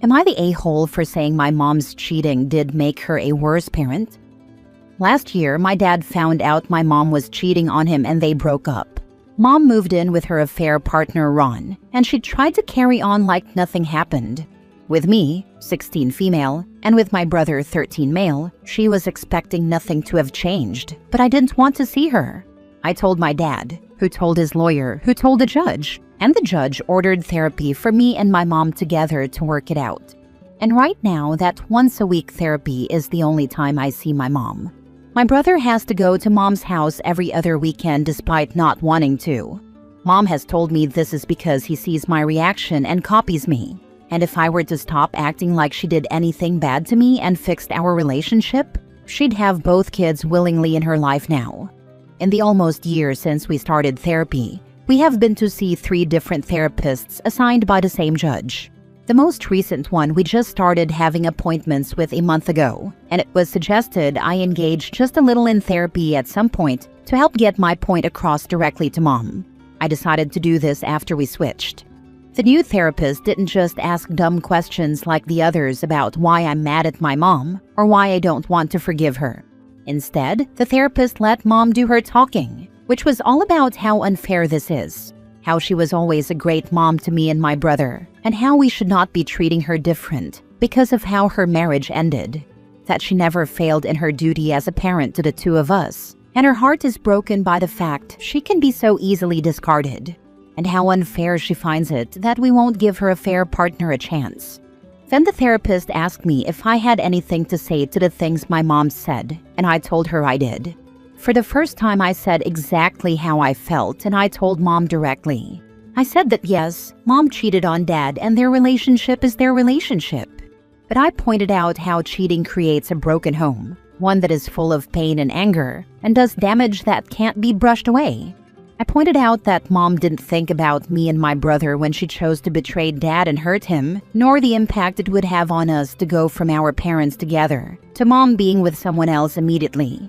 Am I the a-hole for saying my mom's cheating did make her a worse parent? Last year, my dad found out my mom was cheating on him and they broke up. Mom moved in with her affair partner Ron, and she tried to carry on like nothing happened. With me, 16 female, and with my brother, 13 male, she was expecting nothing to have changed, but I didn't want to see her. I told my dad, who told his lawyer, who told the judge, and the judge ordered therapy for me and my mom together to work it out. And right now, that once-a-week therapy is the only time I see my mom. My brother has to go to mom's house every other weekend despite not wanting to. Mom has told me this is because he sees my reaction and copies me. And if I were to stop acting like she did anything bad to me and fixed our relationship, she'd have both kids willingly in her life now. In the almost year since we started therapy, we have been to see 3 different therapists assigned by the same judge. The most recent one we just started having appointments with a month ago, and it was suggested I engage just a little in therapy at some point to help get my point across directly to mom. I decided to do this after we switched. The new therapist didn't just ask dumb questions like the others about why I'm mad at my mom or why I don't want to forgive her. Instead, the therapist let mom do her talking, which was all about how unfair this is, how she was always a great mom to me and my brother, and how we should not be treating her different because of how her marriage ended, that she never failed in her duty as a parent to the 2 of us, and her heart is broken by the fact she can be so easily discarded, and how unfair she finds it that we won't give her affair partner a chance. Then the therapist asked me if I had anything to say to the things my mom said, and I told her I did. For the first time, I said exactly how I felt, and I told mom directly. I said that yes, mom cheated on dad and their relationship is their relationship. But I pointed out how cheating creates a broken home, one that is full of pain and anger, and does damage that can't be brushed away. I pointed out that mom didn't think about me and my brother when she chose to betray dad and hurt him, nor the impact it would have on us to go from our parents together to mom being with someone else immediately.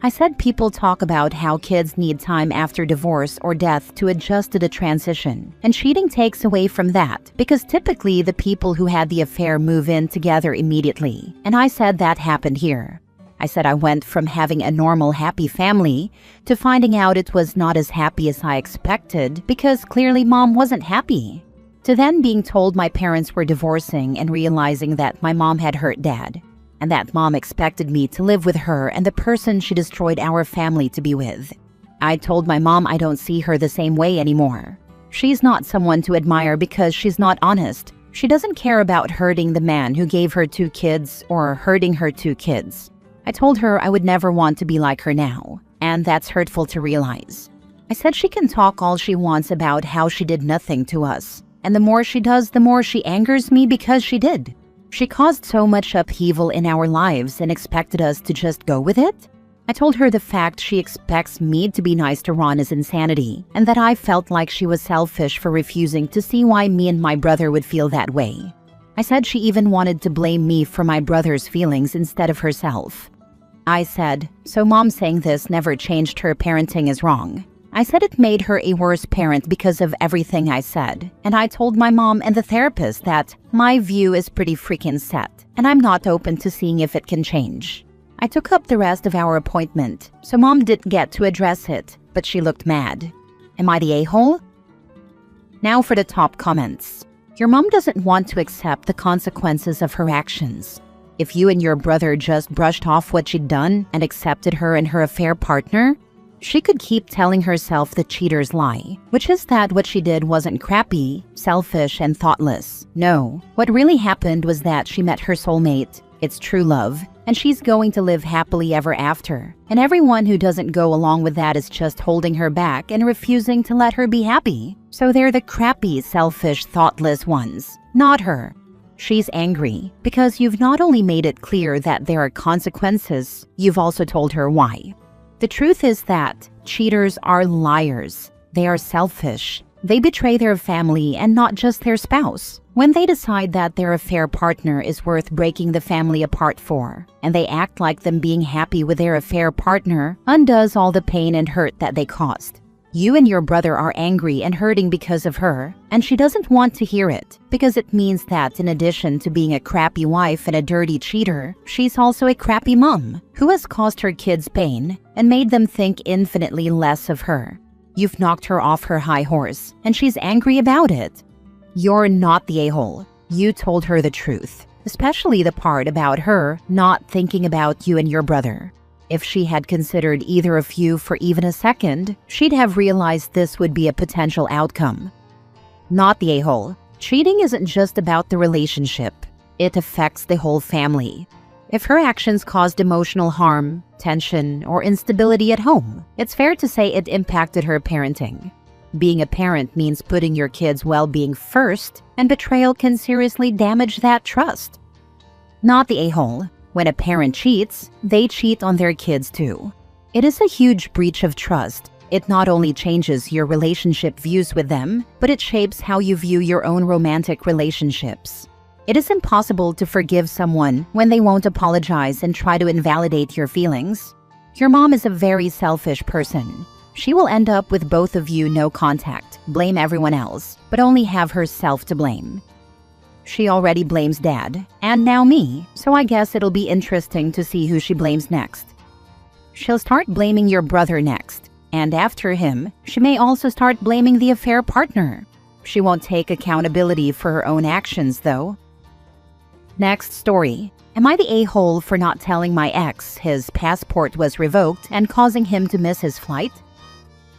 I said people talk about how kids need time after divorce or death to adjust to the transition, and cheating takes away from that because typically the people who had the affair move in together immediately, and I said that happened here. I said I went from having a normal, happy family to finding out it was not as happy as I expected because clearly mom wasn't happy, to then being told my parents were divorcing and realizing that my mom had hurt dad, and that mom expected me to live with her and the person she destroyed our family to be with. I told my mom I don't see her the same way anymore. She's not someone to admire because she's not honest. She doesn't care about hurting the man who gave her 2 kids or hurting her 2 kids. I told her I would never want to be like her now, and that's hurtful to realize. I said she can talk all she wants about how she did nothing to us, and the more she does, the more she angers me because she did. She caused so much upheaval in our lives and expected us to just go with it? I told her the fact she expects me to be nice to Ron is insanity, and that I felt like she was selfish for refusing to see why me and my brother would feel that way. I said she even wanted to blame me for my brother's feelings instead of herself. I said, so mom saying this never changed her parenting is wrong. I said it made her a worse parent because of everything I said, and I told my mom and the therapist that my view is pretty freaking set, and I'm not open to seeing if it can change. I took up the rest of our appointment, so mom didn't get to address it, but she looked mad. Am I the a-hole? Now for the top comments. Your mom doesn't want to accept the consequences of her actions. If you and your brother just brushed off what she'd done and accepted her and her affair partner, she could keep telling herself the cheater's lie, which is that what she did wasn't crappy, selfish, and thoughtless. No, what really happened was that she met her soulmate, it's true love, and she's going to live happily ever after. And everyone who doesn't go along with that is just holding her back and refusing to let her be happy. So they're the crappy, selfish, thoughtless ones, not her. She's angry because you've not only made it clear that there are consequences, you've also told her why. The truth is that cheaters are liars. They are selfish. They betray their family and not just their spouse. When they decide that their affair partner is worth breaking the family apart for, and they act like them being happy with their affair partner undoes all the pain and hurt that they caused. You and your brother are angry and hurting because of her, and she doesn't want to hear it because it means that in addition to being a crappy wife and a dirty cheater, she's also a crappy mom who has caused her kids pain and made them think infinitely less of her. You've knocked her off her high horse, and she's angry about it. You're not the a-hole. You told her the truth, especially the part about her not thinking about you and your brother. If she had considered either of you for even a second, she'd have realized this would be a potential outcome. Not the a-hole. Cheating isn't just about the relationship. It affects the whole family. If her actions caused emotional harm, tension, or instability at home, it's fair to say it impacted her parenting. Being a parent means putting your kids' well-being first, and betrayal can seriously damage that trust. Not the a-hole. When a parent cheats, they cheat on their kids too. It is a huge breach of trust. It not only changes your relationship views with them, but it shapes how you view your own romantic relationships. It is impossible to forgive someone when they won't apologize and try to invalidate your feelings. Your mom is a very selfish person. She will end up with both of you no contact, blame everyone else, but only have herself to blame. She already blames Dad, and now me, so I guess it'll be interesting to see who she blames next. She'll start blaming your brother next, and after him, she may also start blaming the affair partner. She won't take accountability for her own actions, though. Next story. Am I the a-hole for not telling my ex his passport was revoked and causing him to miss his flight?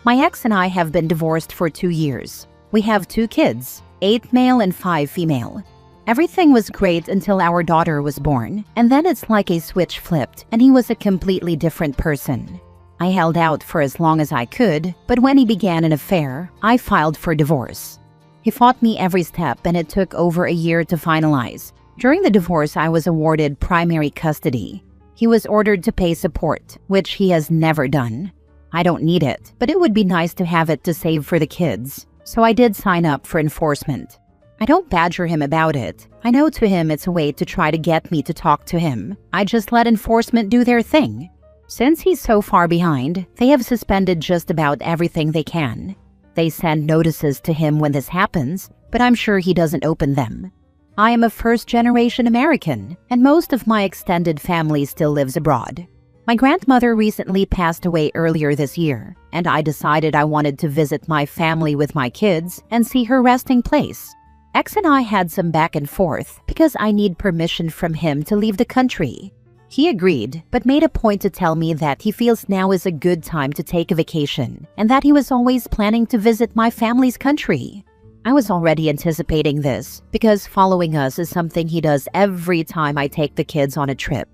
My ex and I have been divorced for 2 years. We have 2 kids, 8 male and 5 female. Everything was great until our daughter was born, and then it's like a switch flipped and he was a completely different person. I held out for as long as I could, but when he began an affair, I filed for divorce. He fought me every step and it took over a year to finalize. During the divorce, I was awarded primary custody. He was ordered to pay support, which he has never done. I don't need it, but it would be nice to have it to save for the kids, so I did sign up for enforcement. I don't badger him about it. I know to him it's a way to try to get me to talk to him. I just let enforcement do their thing. Since he's so far behind, they have suspended just about everything they can. They send notices to him when this happens, but I'm sure he doesn't open them. I am a first-generation American, and most of my extended family still lives abroad. My grandmother recently passed away earlier this year, and I decided I wanted to visit my family with my kids and see her resting place. Ex and I had some back and forth because I need permission from him to leave the country. He agreed, but made a point to tell me that he feels now is a good time to take a vacation and that he was always planning to visit my family's country. I was already anticipating this because following us is something he does every time I take the kids on a trip.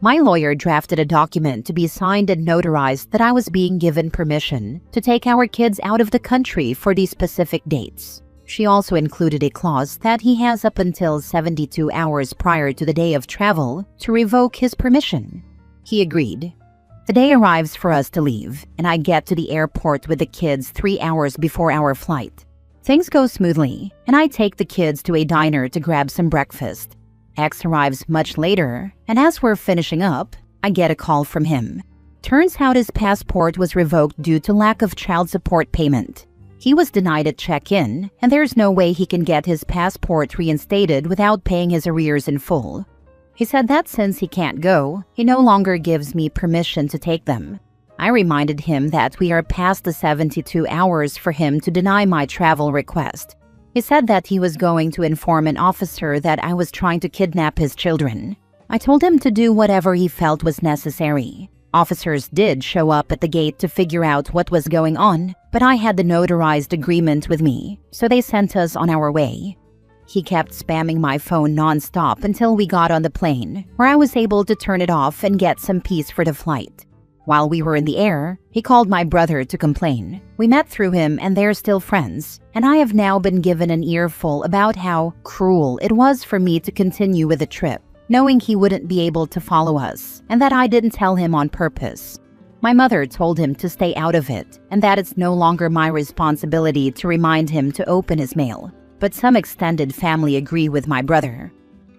My lawyer drafted a document to be signed and notarized that I was being given permission to take our kids out of the country for these specific dates. She also included a clause that he has up until 72 hours prior to the day of travel to revoke his permission. He agreed. The day arrives for us to leave, and I get to the airport with the kids 3 hours before our flight. Things go smoothly, and I take the kids to a diner to grab some breakfast. Ex arrives much later, and as we're finishing up, I get a call from him. Turns out his passport was revoked due to lack of child support payment. He was denied at check-in, and there's no way he can get his passport reinstated without paying his arrears in full. He said that since he can't go, he no longer gives me permission to take them. I reminded him that we are past the 72 hours for him to deny my travel request. He said that he was going to inform an officer that I was trying to kidnap his children. I told him to do whatever he felt was necessary. Officers did show up at the gate to figure out what was going on, but I had the notarized agreement with me, so they sent us on our way. He kept spamming my phone non-stop until we got on the plane, where I was able to turn it off and get some peace for the flight. While we were in the air, he called my brother to complain. We met through him and they're still friends, and I have now been given an earful about how cruel it was for me to continue with the trip, knowing he wouldn't be able to follow us, and that I didn't tell him on purpose. My mother told him to stay out of it, and that it's no longer my responsibility to remind him to open his mail. But some extended family agree with my brother.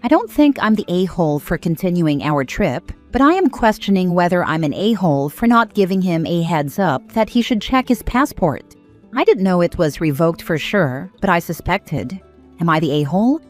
I don't think I'm the a-hole for continuing our trip, but I am questioning whether I'm an a-hole for not giving him a heads up that he should check his passport. I didn't know it was revoked for sure, but I suspected. Am I the a-hole?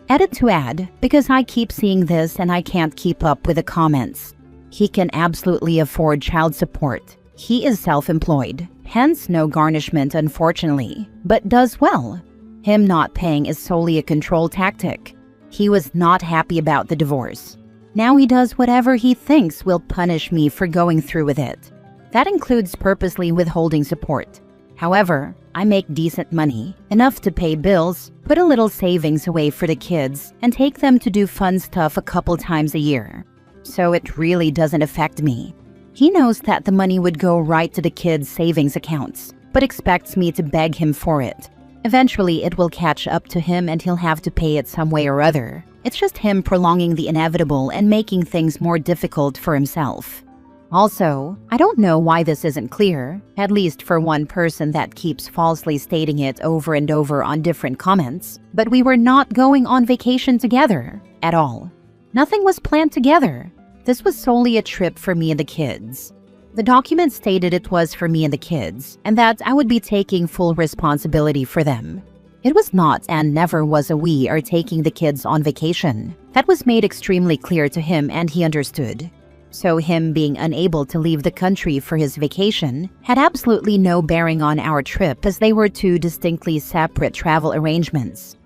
Edit to add, because I keep seeing this and I can't keep up with the comments. He can absolutely afford child support. He is self-employed, hence no garnishment unfortunately, but does well. Him not paying is solely a control tactic. He was not happy about the divorce. Now he does whatever he thinks will punish me for going through with it. That includes purposely withholding support. However, I make decent money, enough to pay bills, put a little savings away for the kids, and take them to do fun stuff a couple times a year. So it really doesn't affect me. He knows that the money would go right to the kids' savings accounts, but expects me to beg him for it. Eventually, it will catch up to him and he'll have to pay it some way or other. It's just him prolonging the inevitable and making things more difficult for himself. Also, I don't know why this isn't clear, at least for one person that keeps falsely stating it over and over on different comments, but we were not going on vacation together at all. Nothing was planned together. This was solely a trip for me and the kids. The document stated it was for me and the kids, and that I would be taking full responsibility for them. It was not and never was a we are taking the kids on vacation. That was made extremely clear to him and he understood. So him being unable to leave the country for his vacation had absolutely no bearing on our trip as they were two distinctly separate travel arrangements.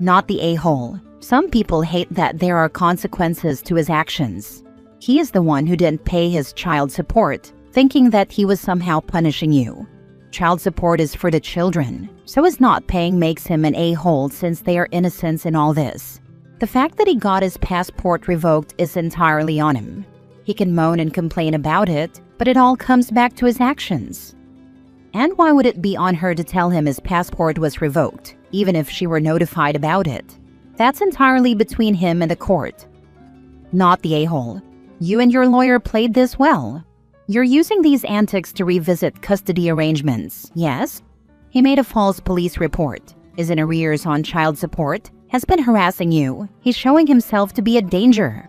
Not the a-hole. Some people hate that there are consequences to his actions. He is the one who didn't pay his child support, thinking that he was somehow punishing you. Child support is for the children, so his not paying makes him an a-hole since they are innocents in all this. The fact that he got his passport revoked is entirely on him. He can moan and complain about it, but it all comes back to his actions. And why would it be on her to tell him his passport was revoked, even if she were notified about it? That's entirely between him and the court. Not the a-hole. You and your lawyer played this well. You're using these antics to revisit custody arrangements, yes? He made a false police report, is in arrears on child support, has been harassing you. He's showing himself to be a danger.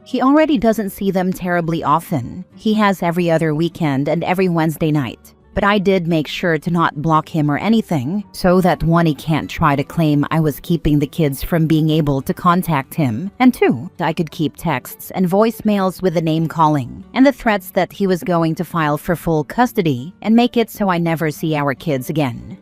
He already doesn't see them terribly often. He has every other weekend and every Wednesday night. But I did make sure to not block him or anything, so that one, he can't try to claim I was keeping the kids from being able to contact him, and two, I could keep texts and voicemails with the name calling, and the threats that he was going to file for full custody and make it so I never see our kids again.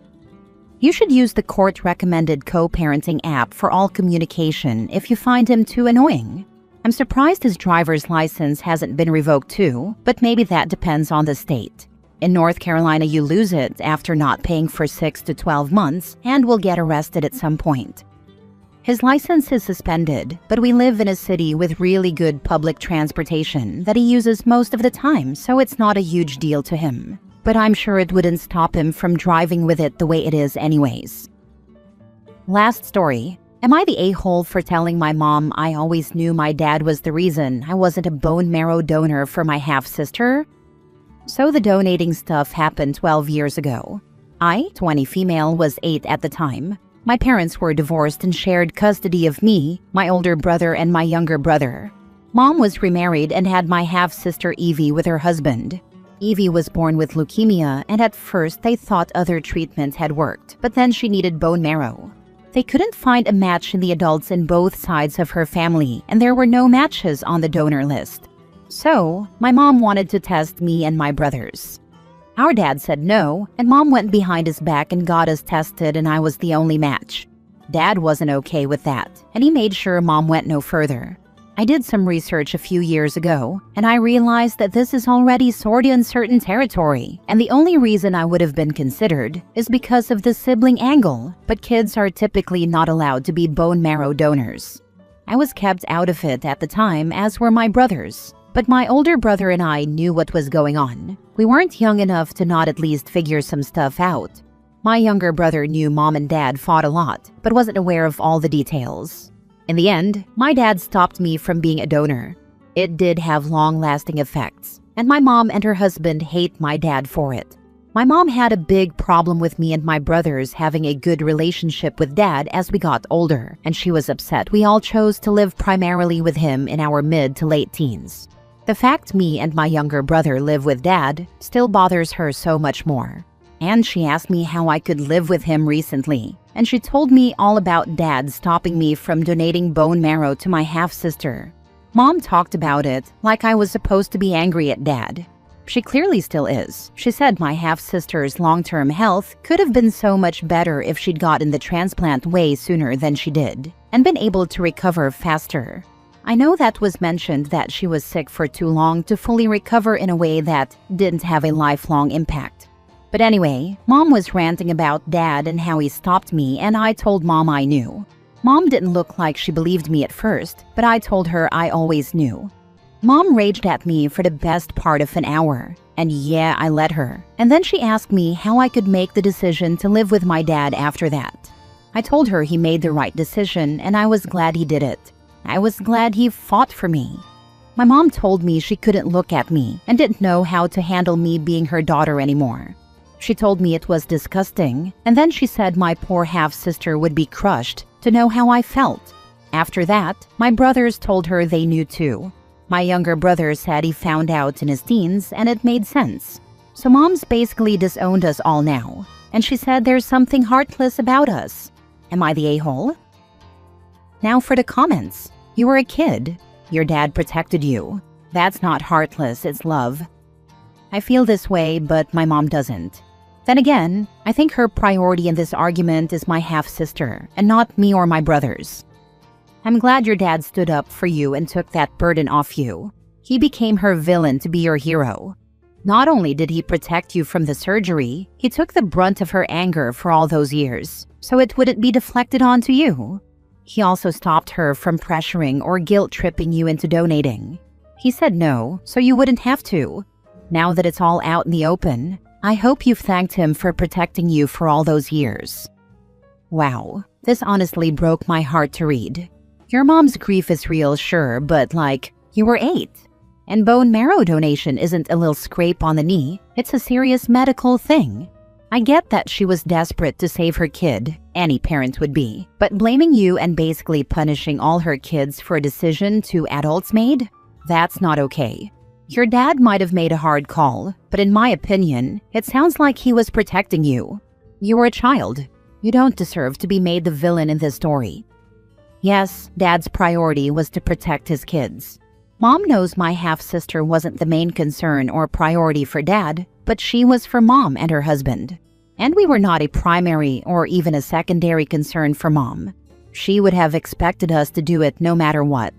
You should use the court-recommended co-parenting app for all communication if you find him too annoying. I'm surprised his driver's license hasn't been revoked too, but maybe that depends on the state. In North Carolina, you lose it after not paying for 6 to 12 months and will get arrested at some point. His license is suspended, but we live in a city with really good public transportation that he uses most of the time, so it's not a huge deal to him. But I'm sure it wouldn't stop him from driving with it the way it is anyways. Last story. Am I the a-hole for telling my mom I always knew my dad was the reason I wasn't a bone marrow donor for my half-sister? So the donating stuff happened 12 years ago. I, 20 female, was 8 at the time. My parents were divorced and shared custody of me, my older brother, and my younger brother. Mom was remarried and had my half-sister Evie with her husband. Evie was born with leukemia, and at first they thought other treatments had worked, but then she needed bone marrow. They couldn't find a match in the adults in both sides of her family, and there were no matches on the donor list. So, my mom wanted to test me and my brothers. Our dad said no, and Mom went behind his back and got us tested, and I was the only match. Dad wasn't okay with that, and he made sure Mom went no further. I did some research a few years ago, and I realized that this is already sort of uncertain territory, and the only reason I would have been considered is because of the sibling angle, but kids are typically not allowed to be bone marrow donors. I was kept out of it at the time, as were my brothers. But my older brother and I knew what was going on. We weren't young enough to not at least figure some stuff out. My younger brother knew Mom and Dad fought a lot, but wasn't aware of all the details. In the end, my dad stopped me from being a donor. It did have long-lasting effects, and my mom and her husband hate my dad for it. My mom had a big problem with me and my brothers having a good relationship with Dad as we got older, and she was upset we all chose to live primarily with him in our mid to late teens. The fact me and my younger brother live with Dad still bothers her so much more. And she asked me how I could live with him recently, and she told me all about Dad stopping me from donating bone marrow to my half-sister. Mom talked about it like I was supposed to be angry at Dad. She clearly still is. She said my half-sister's long-term health could have been so much better if she'd gotten the transplant way sooner than she did, and been able to recover faster. I know that was mentioned that she was sick for too long to fully recover in a way that didn't have a lifelong impact. But anyway, Mom was ranting about Dad and how he stopped me, and I told Mom I knew. Mom didn't look like she believed me at first, but I told her I always knew. Mom raged at me for the best part of an hour, and yeah, I let her. And then she asked me how I could make the decision to live with my dad after that. I told her he made the right decision, and I was glad he did it. I was glad he fought for me. My mom told me she couldn't look at me and didn't know how to handle me being her daughter anymore. She told me it was disgusting, and then she said my poor half-sister would be crushed to know how I felt. After that, my brothers told her they knew too. My younger brother said he found out in his teens, and it made sense. So Mom's basically disowned us all now, and she said there's something heartless about us. Am I the a-hole? Now for the comments. You were a kid. Your dad protected you. That's not heartless, it's love. I feel this way, but my mom doesn't. Then again, I think her priority in this argument is my half-sister, and not me or my brothers. I'm glad your dad stood up for you and took that burden off you. He became her villain to be your hero. Not only did he protect you from the surgery, he took the brunt of her anger for all those years, so it wouldn't be deflected onto you. He also stopped her from pressuring or guilt-tripping you into donating. He said no, so you wouldn't have to. Now that it's all out in the open, I hope you've thanked him for protecting you for all those years. Wow, this honestly broke my heart to read. Your mom's grief is real, sure, but you were 8. And bone marrow donation isn't a little scrape on the knee, it's a serious medical thing. I get that she was desperate to save her kid, any parent would be, but blaming you and basically punishing all her kids for a decision two adults made? That's not okay. Your dad might have made a hard call, but in my opinion, it sounds like he was protecting you. You were a child. You don't deserve to be made the villain in this story. Yes, Dad's priority was to protect his kids. Mom knows my half-sister wasn't the main concern or priority for Dad, but she was for Mom and her husband. And we were not a primary or even a secondary concern for Mom. She would have expected us to do it no matter what.